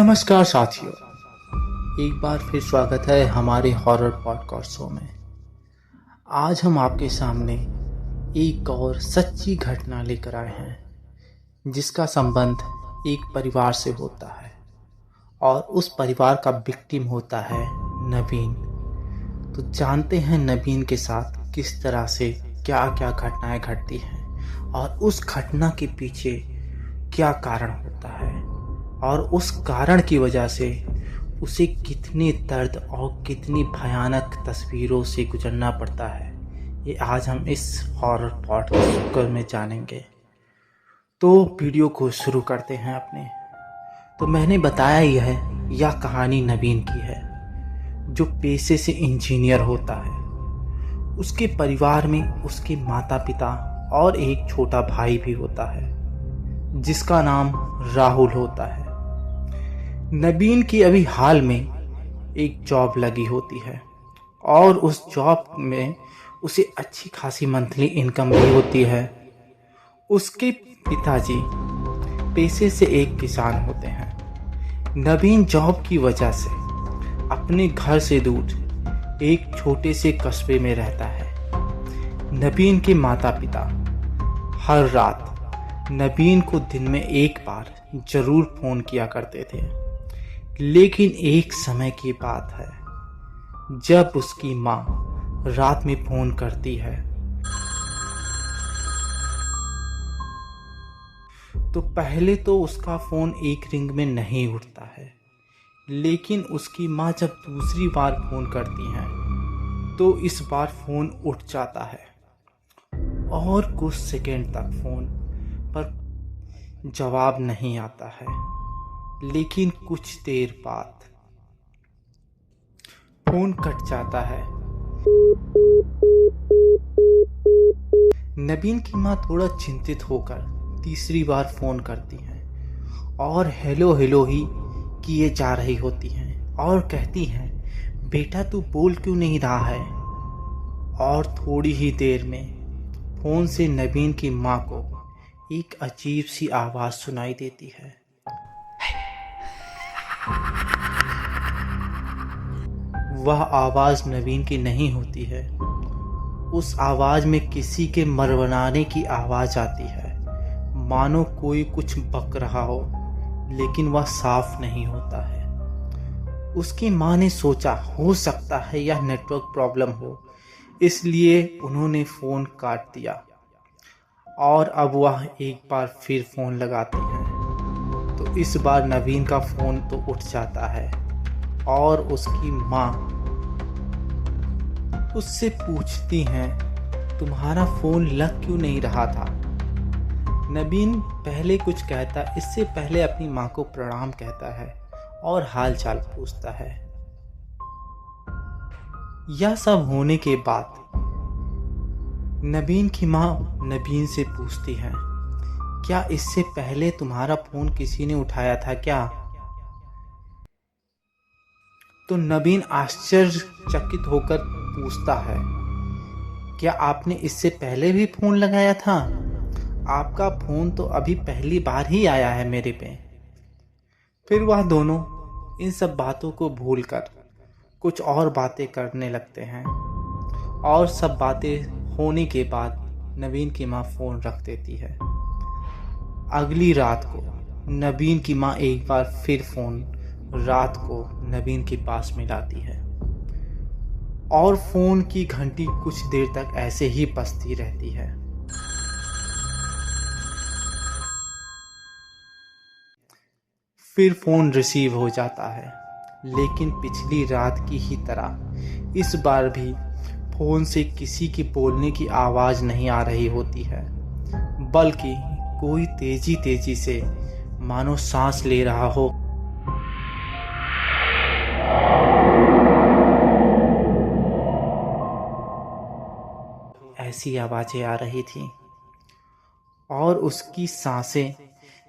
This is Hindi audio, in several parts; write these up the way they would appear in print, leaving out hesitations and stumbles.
नमस्कार साथियों, एक बार फिर स्वागत है हमारे हॉरर पॉडकास्ट शो में। आज हम आपके सामने एक और सच्ची घटना लेकर आए हैं जिसका संबंध एक परिवार से होता है और उस परिवार का विक्टिम होता है नवीन। तो जानते हैं नवीन के साथ किस तरह से क्या क्या घटनाएं घटती हैं और उस घटना के पीछे क्या कारण होता है और उस कारण की वजह से उसे कितने दर्द और कितनी भयानक तस्वीरों से गुजरना पड़ता है, ये आज हम इस हॉरर पॉडकास्ट में जानेंगे। तो वीडियो को शुरू करते हैं अपने। तो मैंने बताया ही है, यह कहानी नवीन की है जो पेशे से इंजीनियर होता है। उसके परिवार में उसके माता पिता और एक छोटा भाई भी होता है जिसका नाम राहुल होता है। नवीन की अभी हाल में एक जॉब लगी होती है और उस जॉब में उसे अच्छी खासी मंथली इनकम भी होती है। उसके पिताजी पेशे से एक किसान होते हैं। नवीन जॉब की वजह से अपने घर से दूर एक छोटे से कस्बे में रहता है। नवीन के माता पिता हर रात नवीन को दिन में एक बार जरूर फोन किया करते थे, लेकिन एक समय की बात है जब उसकी माँ रात में फोन करती है तो पहले तो उसका फोन एक रिंग में नहीं उठता है, लेकिन उसकी माँ जब दूसरी बार फोन करती हैं तो इस बार फोन उठ जाता है और कुछ सेकंड तक फोन पर जवाब नहीं आता है। लेकिन कुछ देर बाद फोन कट जाता है। नवीन की माँ थोड़ा चिंतित होकर तीसरी बार फोन करती हैं और हेलो हेलो ही किए जा रही होती हैं और कहती हैं, बेटा तू बोल क्यों नहीं रहा है। और थोड़ी ही देर में फोन से नवीन की माँ को एक अजीब सी आवाज़ सुनाई देती है। वह आवाज़ नवीन की नहीं होती है। उस आवाज़ में किसी के मरवनाने की आवाज़ आती है, मानो कोई कुछ बक रहा हो, लेकिन वह साफ नहीं होता है। उसकी माँ ने सोचा हो सकता है यह नेटवर्क प्रॉब्लम हो, इसलिए उन्होंने फ़ोन काट दिया और अब वह एक बार फिर फ़ोन लगाती हैं। तो इस बार नवीन का फ़ोन तो उठ जाता है और उसकी माँ उससे पूछती हैं, तुम्हारा फ़ोन लग क्यों नहीं रहा था। नवीन पहले कुछ कहता, इससे पहले अपनी माँ को प्रणाम कहता है और हाल चाल पूछता है। यह सब होने के बाद नवीन की माँ नवीन से पूछती है, क्या इससे पहले तुम्हारा फ़ोन किसी ने उठाया था क्या। तो नवीन आश्चर्यचकित होकर पूछता है, क्या आपने इससे पहले भी फ़ोन लगाया था। आपका फ़ोन तो अभी पहली बार ही आया है मेरे पे। फिर वह दोनों इन सब बातों को भूलकर कुछ और बातें करने लगते हैं और सब बातें होने के बाद नवीन की माँ फ़ोन रख देती है। अगली रात को नवीन की माँ एक बार फिर फ़ोन रात को नवीन के पास मिलाती है और फ़ोन की घंटी कुछ देर तक ऐसे ही बजती रहती है। फिर फ़ोन रिसीव हो जाता है, लेकिन पिछली रात की ही तरह इस बार भी फ़ोन से किसी के बोलने की आवाज़ नहीं आ रही होती है, बल्कि कोई तेजी तेजी से मानो सांस ले रहा हो। ऐसी आवाज़ें आ रही थी और उसकी सांसें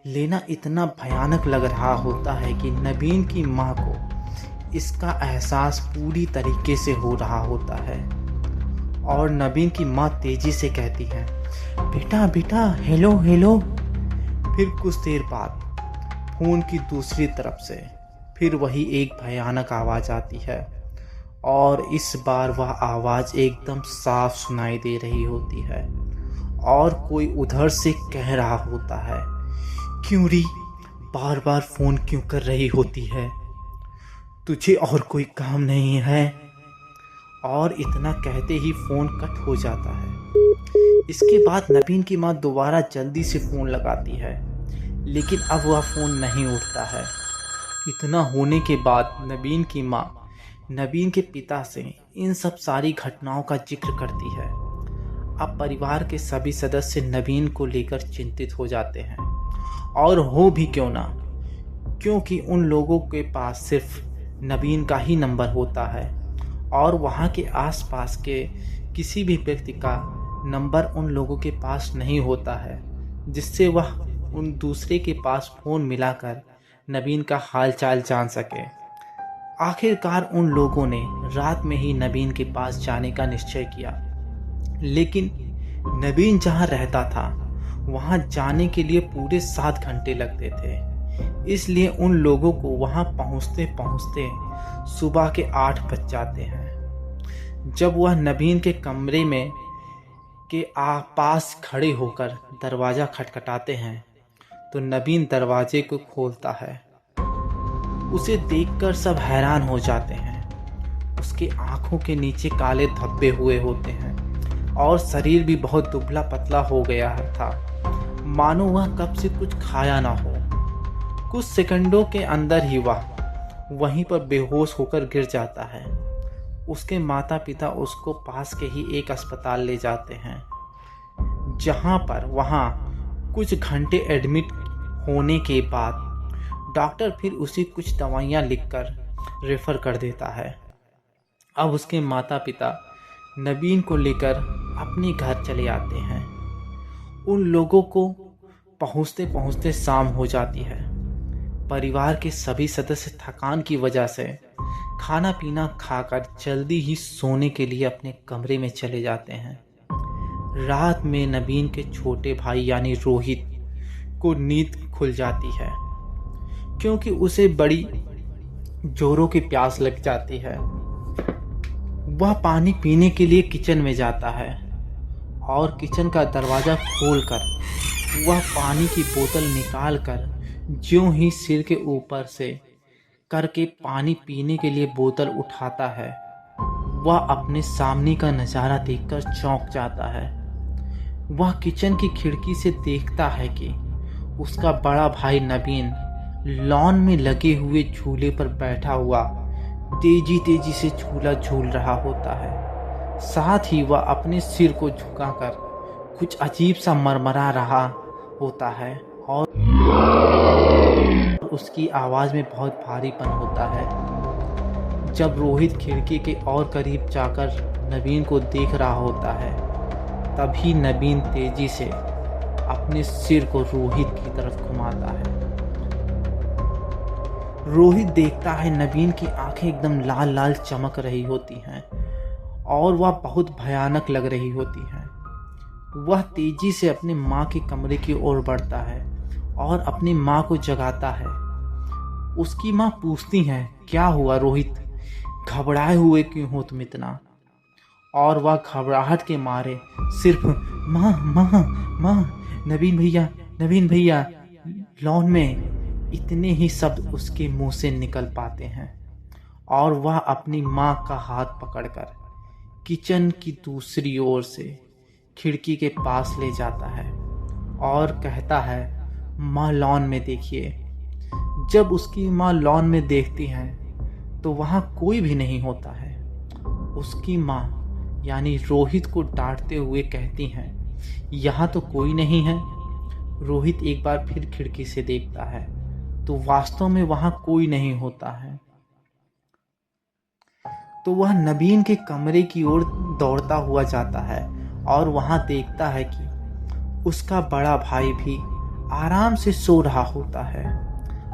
लेना इतना भयानक लग रहा होता है कि नवीन की माँ को इसका एहसास पूरी तरीके से हो रहा होता है। और नवीन की माँ तेजी से कहती है, बेटा बेटा हेलो हेलो। फिर कुछ देर बाद फ़ोन की दूसरी तरफ से फिर वही एक भयानक आवाज़ आती है और इस बार वह आवाज़ एकदम साफ सुनाई दे रही होती है और कोई उधर से कह रहा होता है, क्यों री बार बार फ़ोन क्यों कर रही होती है, तुझे और कोई काम नहीं है। और इतना कहते ही फ़ोन कट हो जाता है। इसके बाद नबीन की माँ दोबारा जल्दी से फ़ोन लगाती है, लेकिन अब वह फ़ोन नहीं उठता है। इतना होने के बाद नबीन की माँ नबीन के पिता से इन सब सारी घटनाओं का जिक्र करती है। अब परिवार के सभी सदस्य नबीन को लेकर चिंतित हो जाते हैं, और हो भी क्यों ना, क्योंकि उन लोगों के पास सिर्फ नबीन का ही नंबर होता है और वहाँ के आसपास के किसी भी व्यक्ति का नंबर उन लोगों के पास नहीं होता है, जिससे वह उन दूसरे के पास फ़ोन मिलाकर नबीन का हाल चाल जान सके। आखिरकार उन लोगों ने रात में ही नबीन के पास जाने का निश्चय किया, लेकिन नबीन जहाँ रहता था वहाँ जाने के लिए पूरे 7 घंटे लगते थे। इसलिए उन लोगों को वहाँ पहुँचते पहुँचते सुबह के 8 बज जाते हैं। जब वह नबीन के कमरे में के पास खड़े होकर दरवाज़ा खटखटाते हैं तो नबीन दरवाजे को खोलता है। उसे देखकर सब हैरान हो जाते हैं। उसके आंखों के नीचे काले धब्बे हुए होते हैं और शरीर भी बहुत दुबला पतला हो गया था, मानो वह कब से कुछ खाया ना हो। कुछ सेकंडों के अंदर ही वह वहीं पर बेहोश होकर गिर जाता है। उसके माता पिता उसको पास के ही एक अस्पताल ले जाते हैं, जहां पर वहां कुछ घंटे एडमिट होने के बाद डॉक्टर फिर उसे कुछ दवाइयां लिखकर रेफर कर देता है। अब उसके माता पिता नबीन को लेकर अपने घर चले आते हैं। उन लोगों को पहुंचते पहुंचते शाम हो जाती है। परिवार के सभी सदस्य थकान की वजह से खाना पीना खाकर जल्दी ही सोने के लिए अपने कमरे में चले जाते हैं। रात में नबीन के छोटे भाई यानी रोहित को नींद खुल जाती है, क्योंकि उसे बड़ी जोरों की प्यास लग जाती है। वह पानी पीने के लिए किचन में जाता है और किचन का दरवाज़ा खोलकर वह पानी की बोतल निकालकर ज्यों ही सिर के ऊपर से करके पानी पीने के लिए बोतल उठाता है, वह अपने सामने का नज़ारा देखकर चौंक जाता है। वह किचन की खिड़की से देखता है कि उसका बड़ा भाई नबीन लॉन में लगे हुए झूले पर बैठा हुआ तेजी तेजी से झूला झूल रहा होता है। साथ ही वह अपने सिर को झुकाकर कुछ अजीब सा मरमरा रहा होता है और उसकी आवाज़ में बहुत भारीपन होता है। जब रोहित खिड़की के और करीब जाकर नबीन को देख रहा होता है, तभी नबीन तेजी से अपने सिर को रोहित की तरफ घुमाता है। रोहित देखता है नबीन की आंखें एकदम लाल लाल चमक रही होती हैं और वह बहुत भयानक लग रही होती हैं। वह तेजी से अपने माँ के कमरे की ओर बढ़ता है और अपनी माँ को जगाता है। उसकी माँ पूछती हैं, क्या हुआ रोहित, घबराए हुए क्यों हो तुम इतना? और वह घबराहट के मारे सिर्फ माँ माँ माँ, नबीन भैया लॉन में, इतने ही शब्द उसके मुंह से निकल पाते हैं। और वह अपनी माँ का हाथ पकड़कर किचन की दूसरी ओर से खिड़की के पास ले जाता है और कहता है, माँ लॉन में देखिए। जब उसकी माँ लॉन में देखती हैं तो वहाँ कोई भी नहीं होता है। उसकी माँ यानी रोहित को डांटते हुए कहती हैं, यहाँ तो कोई नहीं है। रोहित एक बार फिर खिड़की से देखता है तो वास्तव में वहाँ कोई नहीं होता है। तो वह नबीन के कमरे की ओर दौड़ता हुआ जाता है और वहाँ देखता है कि उसका बड़ा भाई भी आराम से सो रहा होता है।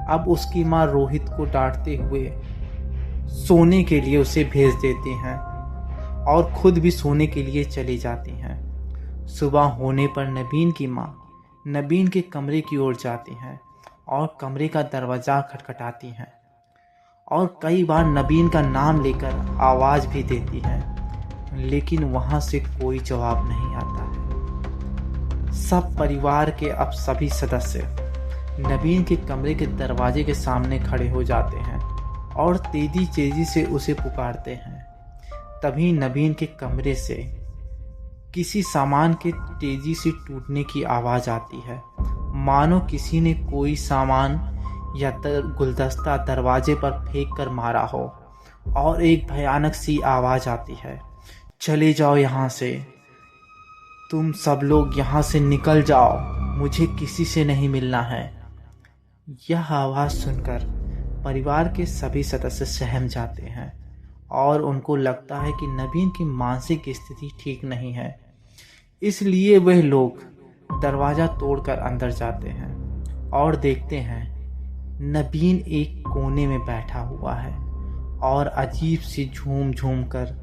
अब उसकी माँ रोहित को डांटते हुए सोने के लिए उसे भेज देती हैं और खुद भी सोने के लिए चली जाती हैं। सुबह होने पर नबीन की माँ नबीन के कमरे की ओर जाती हैं और कमरे का दरवाज़ा खटखटाती हैं। और कई बार नबीन का नाम लेकर आवाज़ भी देती है, लेकिन वहाँ से कोई जवाब नहीं आता है। सब परिवार के अब सभी सदस्य नबीन के कमरे के दरवाजे के सामने खड़े हो जाते हैं और तेजी तेजी से उसे पुकारते हैं। तभी नबीन के कमरे से किसी सामान के तेजी से टूटने की आवाज़ आती है, मानो किसी ने कोई सामान या गुलदस्ता दरवाजे पर फेंक कर मारा हो। और एक भयानक सी आवाज़ आती है, चले जाओ यहाँ से, तुम सब लोग यहाँ से निकल जाओ, मुझे किसी से नहीं मिलना है। यह आवाज़ सुनकर परिवार के सभी सदस्य सहम जाते हैं और उनको लगता है कि नबीन की मानसिक स्थिति ठीक नहीं है। इसलिए वह लोग दरवाज़ा तोड़कर अंदर जाते हैं और देखते हैं नबीन एक कोने में बैठा हुआ है और अजीब सी झूम झूम कर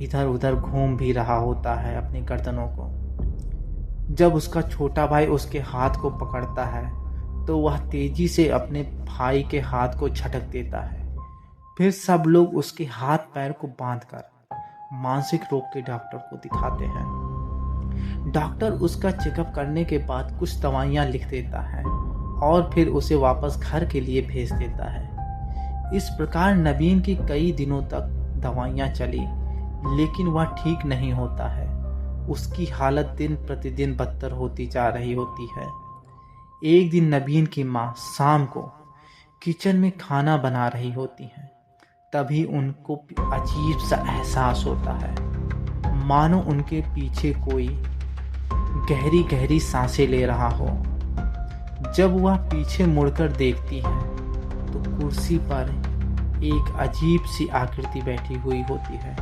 इधर उधर घूम भी रहा होता है अपनी गर्दनों को। जब उसका छोटा भाई उसके हाथ को पकड़ता है तो वह तेजी से अपने भाई के हाथ को झटक देता है। फिर सब लोग उसके हाथ पैर को बांधकर मानसिक रोग के डॉक्टर को दिखाते हैं। डॉक्टर उसका चेकअप करने के बाद कुछ दवाइयाँ लिख देता है और फिर उसे वापस घर के लिए भेज देता है। इस प्रकार नबीन की कई दिनों तक दवाइयाँ चली, लेकिन वह ठीक नहीं होता है। उसकी हालत दिन प्रतिदिन बदतर होती जा रही होती है। एक दिन नबीन की माँ शाम को किचन में खाना बना रही होती हैं। तभी उनको अजीब सा एहसास होता है, मानो उनके पीछे कोई गहरी गहरी सांसें ले रहा हो। जब वह पीछे मुड़कर देखती है तो कुर्सी पर एक अजीब सी आकृति बैठी हुई होती है,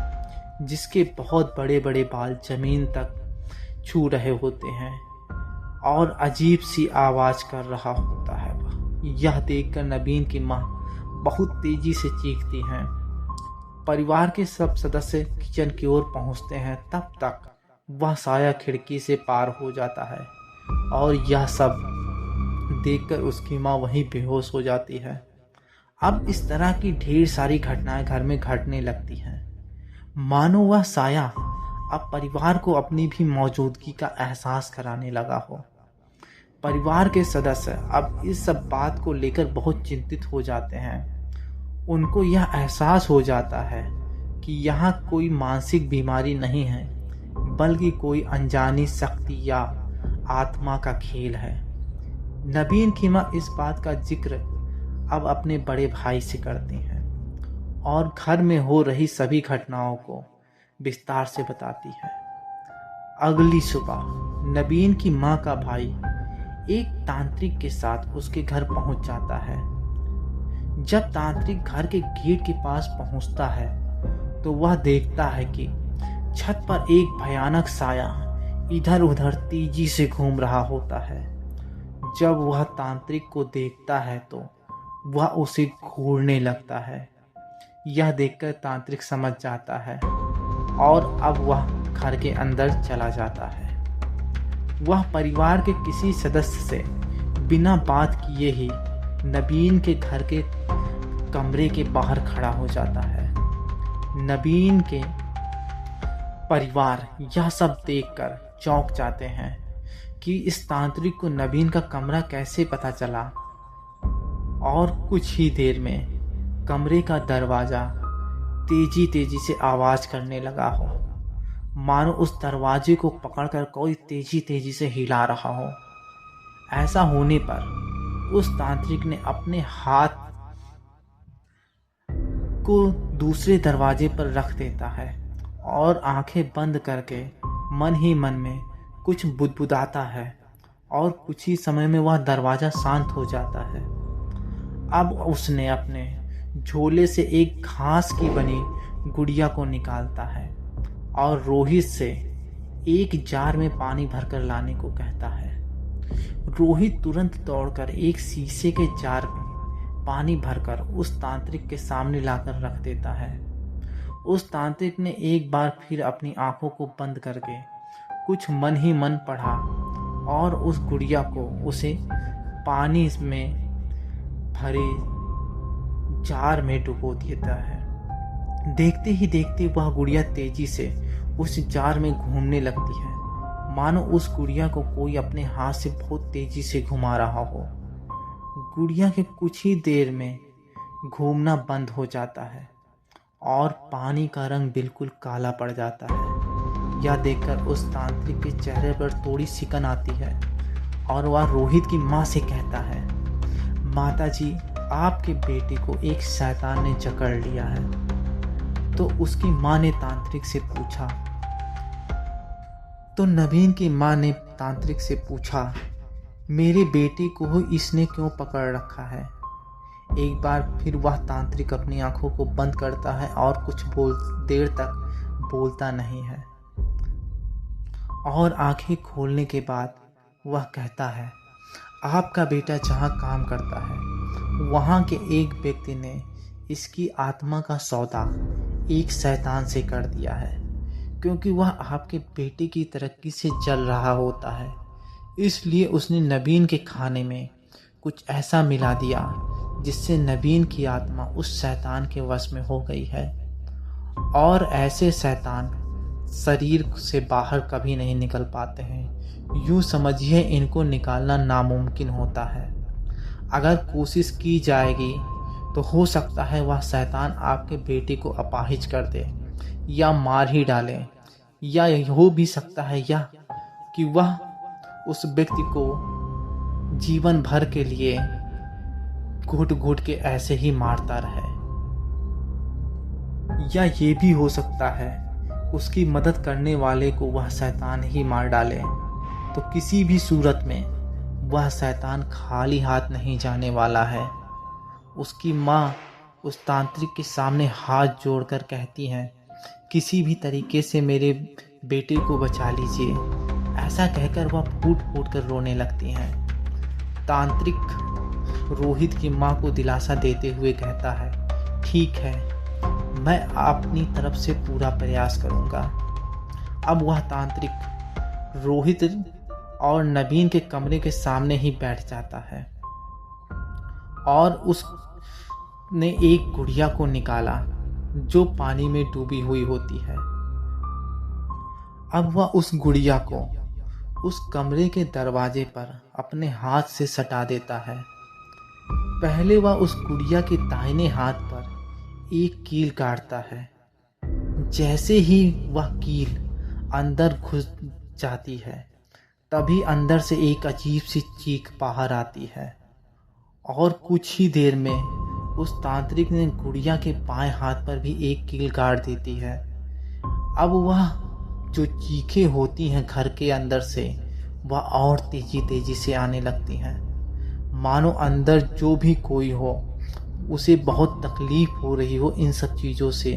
जिसके बहुत बड़े बड़े बाल जमीन तक छू रहे होते हैं और अजीब सी आवाज़ कर रहा होता है। यह देखकर नबीन की माँ बहुत तेजी से चीखती हैं। परिवार के सब सदस्य किचन की ओर पहुंचते हैं, तब तक वह साया खिड़की से पार हो जाता है और यह सब देखकर उसकी माँ वहीं बेहोश हो जाती है। अब इस तरह की ढेर सारी घटनाएं घर में घटने लगती हैं, मानो वह साया अब परिवार को अपनी भी मौजूदगी का एहसास कराने लगा हो। परिवार के सदस्य अब इस सब बात को लेकर बहुत चिंतित हो जाते हैं। उनको यह एहसास हो जाता है कि यहाँ कोई मानसिक बीमारी नहीं है, बल्कि कोई अनजानी शक्ति या आत्मा का खेल है। नबीन की माँ इस बात का जिक्र अब अपने बड़े भाई से करती हैं और घर में हो रही सभी घटनाओं को विस्तार से बताती है। अगली सुबह नबीन की माँ का भाई एक तांत्रिक के साथ उसके घर पहुंच जाता है। जब तांत्रिक घर के गेट के पास पहुंचता है तो वह देखता है कि छत पर एक भयानक साया इधर उधर तेजी से घूम रहा होता है। जब वह तांत्रिक को देखता है तो वह उसे घूरने लगता है। यह देखकर तांत्रिक समझ जाता है और अब वह घर के अंदर चला जाता है। वह परिवार के किसी सदस्य से बिना बात किए ही नबीन के घर के कमरे के बाहर खड़ा हो जाता है। नबीन के परिवार यह सब देखकर चौंक जाते हैं कि इस तांत्रिक को नबीन का कमरा कैसे पता चला। और कुछ ही देर में कमरे का दरवाज़ा तेजी तेजी से आवाज़ करने लगा हो, मानो उस दरवाजे को पकड़कर कोई तेजी तेजी से हिला रहा हो। ऐसा होने पर उस तांत्रिक ने अपने हाथ को दूसरे दरवाजे पर रख देता है और आंखें बंद करके मन ही मन में कुछ बुदबुदाता है और कुछ ही समय में वह दरवाज़ा शांत हो जाता है। अब उसने अपने झोले से एक घास की बनी गुड़िया को निकालता है और रोहित से एक जार में पानी भरकर लाने को कहता है। रोहित तुरंत दौड़कर एक शीशे के जार में पानी भरकर उस तांत्रिक के सामने लाकर रख देता है। उस तांत्रिक ने एक बार फिर अपनी आंखों को बंद करके कुछ मन ही मन पढ़ा और उस गुड़िया को उसे पानी में भरे जार में डुबो देता है। देखते ही देखते वह गुड़िया तेजी से उस जार में घूमने लगती है, मानो उस गुड़िया को कोई अपने हाथ से बहुत तेजी से घुमा रहा हो। गुड़िया के कुछ ही देर में घूमना बंद हो जाता है और पानी का रंग बिल्कुल काला पड़ जाता है। यह देखकर उस तांत्रिक के चेहरे पर थोड़ी सिकन आती है और वह रोहित की माँ से कहता है, माताजी, आपके बेटे को एक शैतान ने जकड़ लिया है। तो उसकी माँ ने तांत्रिक से पूछा नवीन की माँ ने तांत्रिक से पूछा, मेरे बेटे को इसने क्यों पकड़ रखा है? एक बार फिर वह तांत्रिक अपनी आंखों को बंद करता है और कुछ देर तक बोलता नहीं है और आंखें खोलने के बाद वह कहता है, आपका बेटा जहाँ काम करता है वहाँ के एक व्यक्ति ने इसकी आत्मा का सौदा एक शैतान से कर दिया है, क्योंकि वह आपके बेटे की तरक्की से जल रहा होता है। इसलिए उसने नवीन के खाने में कुछ ऐसा मिला दिया जिससे नवीन की आत्मा उस शैतान के वश में हो गई है और ऐसे शैतान शरीर से बाहर कभी नहीं निकल पाते हैं। यूँ समझिए इनको निकालना नामुमकिन होता है। अगर कोशिश की जाएगी तो हो सकता है वह शैतान आपके बेटे को अपाहिज कर दे या मार ही डाले, या हो भी सकता है या कि वह उस व्यक्ति को जीवन भर के लिए घुट घुट के ऐसे ही मारता रहे, या ये भी हो सकता है उसकी मदद करने वाले को वह शैतान ही मार डाले। तो किसी भी सूरत में वह शैतान खाली हाथ नहीं जाने वाला है। उसकी माँ उस तांत्रिक के सामने हाथ जोड़कर कहती हैं, किसी भी तरीके से मेरे बेटे को बचा लीजिए। ऐसा कहकर वह फूट फूट कर रोने लगती हैं। तांत्रिक रोहित की माँ को दिलासा देते हुए कहता है, ठीक है, मैं अपनी तरफ से पूरा प्रयास करूँगा। अब वह तांत्रिक रोहित और नवीन के कमरे के सामने ही बैठ जाता है और उसने एक गुड़िया को निकाला जो पानी में डूबी हुई होती है। अब वह उस गुड़िया को उस कमरे के दरवाजे पर अपने हाथ से सटा देता है। पहले वह उस गुड़िया के दाहिने हाथ पर एक कील काटता है। जैसे ही वह कील अंदर घुस जाती है तभी अंदर से एक अजीब सी चीख बाहर आती है और कुछ ही देर में उस तांत्रिक ने गुड़िया के बाएं हाथ पर भी एक कील काट देती है। अब वह जो चीखें होती हैं घर के अंदर से, वह और तेजी से आने लगती हैं, मानो अंदर जो भी कोई हो उसे बहुत तकलीफ हो रही हो इन सब चीज़ों से।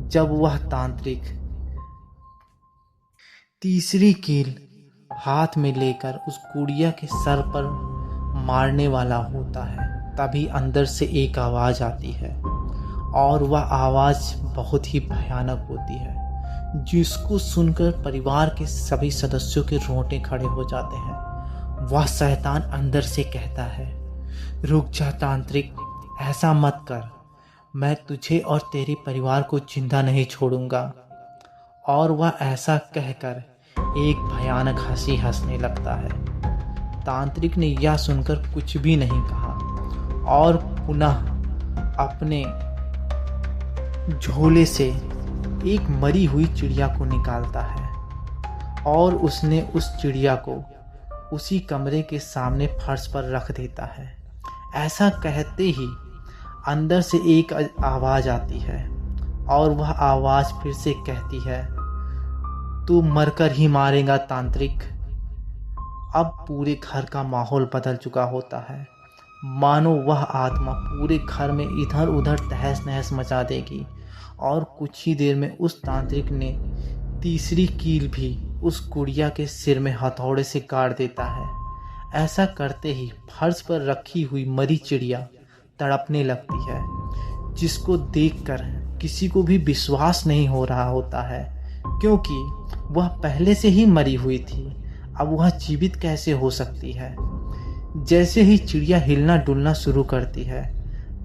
जब वह तांत्रिक तीसरी कील हाथ में लेकर उस गुड़िया के सर पर मारने वाला होता है, तभी अंदर से एक आवाज़ आती है और वह आवाज़ बहुत ही भयानक होती है, जिसको सुनकर परिवार के सभी सदस्यों के रोंगटे खड़े हो जाते हैं। वह शैतान अंदर से कहता है, रुक जा तांत्रिक, ऐसा मत कर, मैं तुझे और तेरे परिवार को जिंदा नहीं छोड़ूंगा। और वह ऐसा कहकर एक भयानक हंसी हंसने लगता है। तांत्रिक ने यह सुनकर कुछ भी नहीं कहा और पुनः अपने झोले से एक मरी हुई चिड़िया को निकालता है और उसने उस चिड़िया को उसी कमरे के सामने फर्श पर रख देता है। ऐसा कहते ही अंदर से एक आवाज़ आती है और वह आवाज़ फिर से कहती है, तू मरकर ही मारेगा तांत्रिक। अब पूरे घर का माहौल बदल चुका होता है, मानो वह आत्मा पूरे घर में इधर उधर तहस नहस मचा देगी। और कुछ ही देर में उस तांत्रिक ने तीसरी कील भी उस गुड़िया के सिर में हथौड़े से काट देता है। ऐसा करते ही फर्श पर रखी हुई मरी चिड़िया तड़पने लगती है, जिसको देखकर किसी को भी विश्वास नहीं हो रहा होता है, क्योंकि वह पहले से ही मरी हुई थी। अब वह जीवित कैसे हो सकती है। जैसे ही चिड़िया हिलना डुलना शुरू करती है,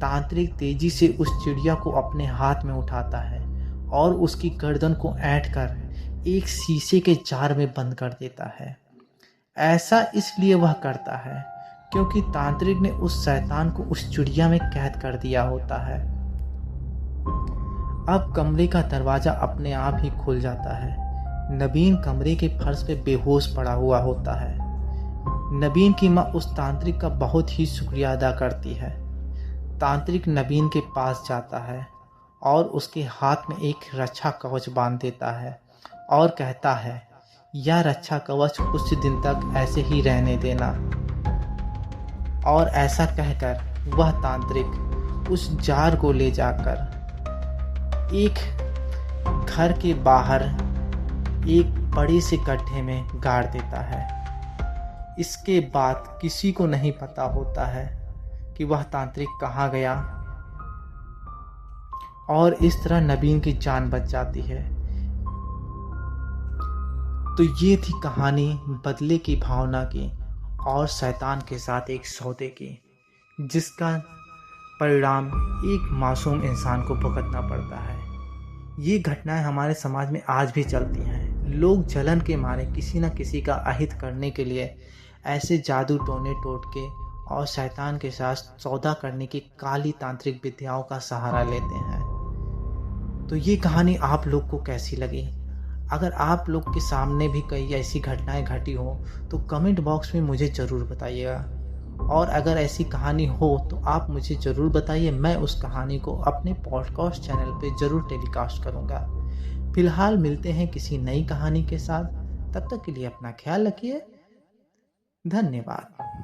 तांत्रिक तेजी से उस चिड़िया को अपने हाथ में उठाता है और उसकी गर्दन को ऐंठ कर एक शीशे के जार में बंद कर देता है। ऐसा इसलिए वह करता है क्योंकि तांत्रिक ने उस शैतान को उस चिड़िया में कैद कर दिया होता है। अब कमरे का दरवाजा अपने आप ही खुल जाता है। नबीन कमरे के फर्श पे बेहोश पड़ा हुआ होता है। नबीन की माँ उस तांत्रिक का बहुत ही शुक्रिया अदा करती है। तांत्रिक नबीन के पास जाता है और उसके हाथ में एक रक्षा कवच बांध देता है और कहता है, यह रक्षा कवच कुछ दिन तक ऐसे ही रहने देना। और ऐसा कहकर वह तांत्रिक उस जार को ले जाकर एक घर के बाहर एक बड़े से गड्ढे में गाड़ देता है। इसके बाद किसी को नहीं पता होता है कि वह तांत्रिक कहाँ गया और इस तरह नबीन की जान बच जाती है। तो ये थी कहानी बदले की भावना की और शैतान के साथ एक सौदे की, जिसका परिणाम एक मासूम इंसान को भुगतना पड़ता है। ये घटनाएं हमारे समाज में आज भी चलती हैं। लोग जलन के मारे किसी न किसी का अहित करने के लिए ऐसे जादू टोने टोटके और शैतान के साथ सौदा करने की काली तांत्रिक विद्याओं का सहारा लेते हैं। तो ये कहानी आप लोग को कैसी लगी? अगर आप लोग के सामने भी कई ऐसी घटनाएं घटी हो तो कमेंट बॉक्स में मुझे ज़रूर बताइएगा। और अगर ऐसी कहानी हो तो आप मुझे ज़रूर बताइए, मैं उस कहानी को अपने पॉडकास्ट चैनल पे ज़रूर टेलीकास्ट करूँगा। फिलहाल मिलते हैं किसी नई कहानी के साथ। तब तक के लिए अपना ख्याल रखिए। धन्यवाद।